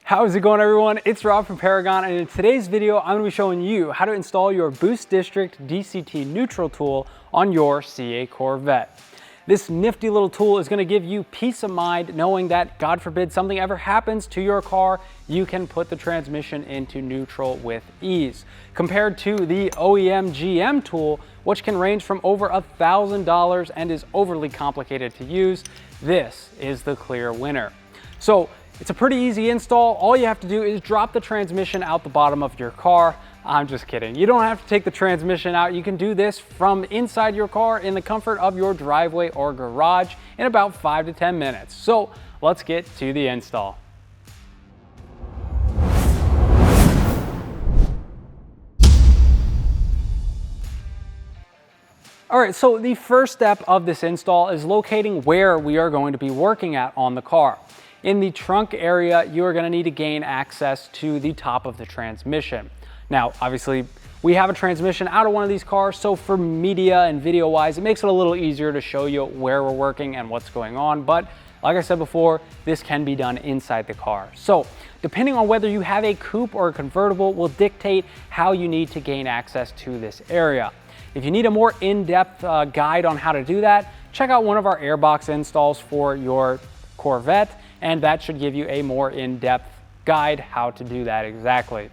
How's it going, everyone? It's Rob from Paragon, and in today's video I'm going to be showing you how to install your Boost District DCT neutral tool on your C8 Corvette. This nifty little tool is going to give you peace of mind knowing that, God forbid, something ever happens to your car, you can put the transmission into neutral with ease. Compared to the OEM GM tool, which can range from over $1,000 and is overly complicated to use, this is the clear winner. So it's a pretty easy install. All you have to do is drop the transmission out the bottom of your car. I'm just kidding. You don't have to take the transmission out. You can do this from inside your car in the comfort of your driveway or garage in about 5 to 10 minutes. So let's get to the install. All right, so the first step of this install is locating where we are going to be working at on the car. In the trunk area, you are going to need to gain access to the top of the transmission. Now, obviously, we have a transmission out of one of these cars, so for media and video wise, it makes it a little easier to show you where we're working and what's going on. But like I said before, this can be done inside the car. So depending on whether you have a coupe or a convertible will dictate how you need to gain access to this area. If you need a more in-depth guide on how to do that, check out one of our airbox installs for your Corvette, and that should give you a more in-depth guide how to do that exactly.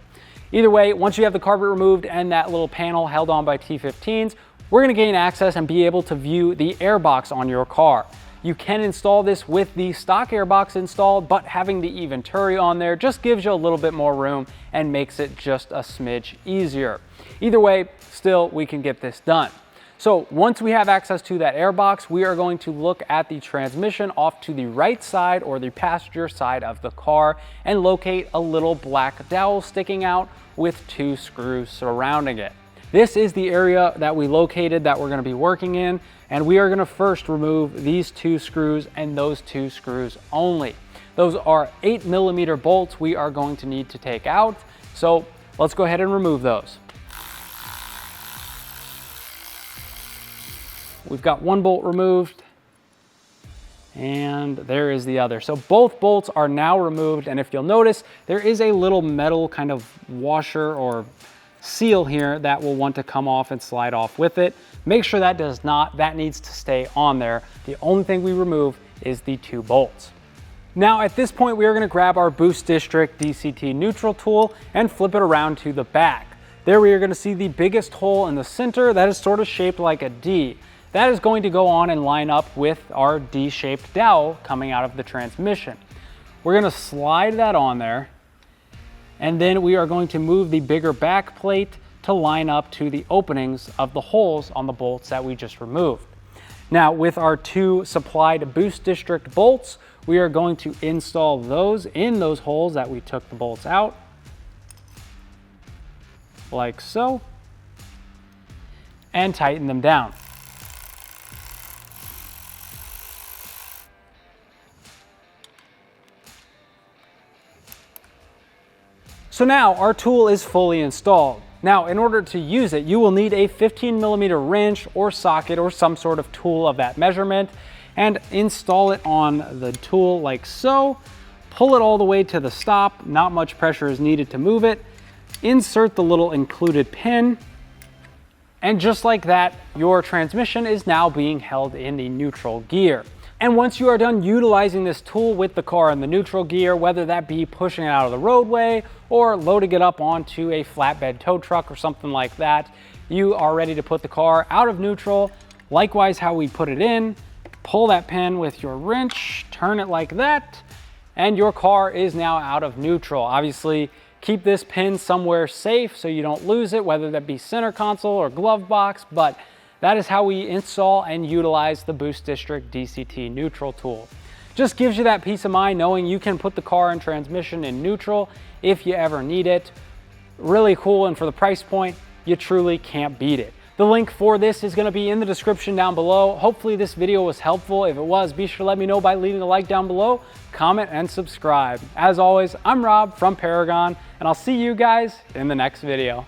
Either way, once you have the carpet removed and that little panel held on by T15s, we're going to gain access and be able to view the airbox on your car. You can install this with the stock airbox installed, but having the Venturi on there just gives you a little bit more room and makes it just a smidge easier. Either way, still, we can get this done. So once we have access to that airbox, we are going to look at the transmission off to the right side or the passenger side of the car and locate a little black dowel sticking out with 2 screws surrounding it. This is the area that we located that we're going to be working in, and we are going to first remove these 2 screws and those 2 screws only. Those are 8mm bolts we are going to need to take out, so let's go ahead and remove those. We've got one bolt removed, and there is the other. So both bolts are now removed, and if you'll notice, there is a little metal kind of washer or seal here that will want to come off and slide off with it. Make sure that does not, that needs to stay on there. The only thing we remove is the 2 bolts. Now at this point, we are gonna grab our Boost District DCT neutral tool and flip it around to the back. There we are gonna see the biggest hole in the center that is sort of shaped like a D. That is going to go on and line up with our D-shaped dowel coming out of the transmission. We're going to slide that on there, and then we are going to move the bigger back plate to line up to the openings of the holes on the bolts that we just removed. Now with our 2 supplied Boost District bolts, we are going to install those in those holes that we took the bolts out, like so, and tighten them down. So now our tool is fully installed. Now, in order to use it, you will need a 15mm wrench or socket or some sort of tool of that measurement, and install it on the tool like so. Pull it all the way to the stop. Not much pressure is needed to move it. Insert the little included pin, and just like that, your transmission is now being held in the neutral gear. And once you are done utilizing this tool with the car in the neutral gear, whether that be pushing it out of the roadway or loading it up onto a flatbed tow truck or something like that, you are ready to put the car out of neutral. Likewise, how we put it in, pull that pin with your wrench, turn it like that, and your car is now out of neutral. Obviously, keep this pin somewhere safe so you don't lose it, whether that be center console or glove box, but that is how we install and utilize the Boost District DCT neutral tool. Just gives you that peace of mind knowing you can put the car and transmission in neutral if you ever need it. Really cool, and for the price point, you truly can't beat it. The link for this is going to be in the description down below. Hopefully this video was helpful. If it was, be sure to let me know by leaving a like down below, comment, and subscribe. As always, I'm Rob from Paragon, and I'll see you guys in the next video.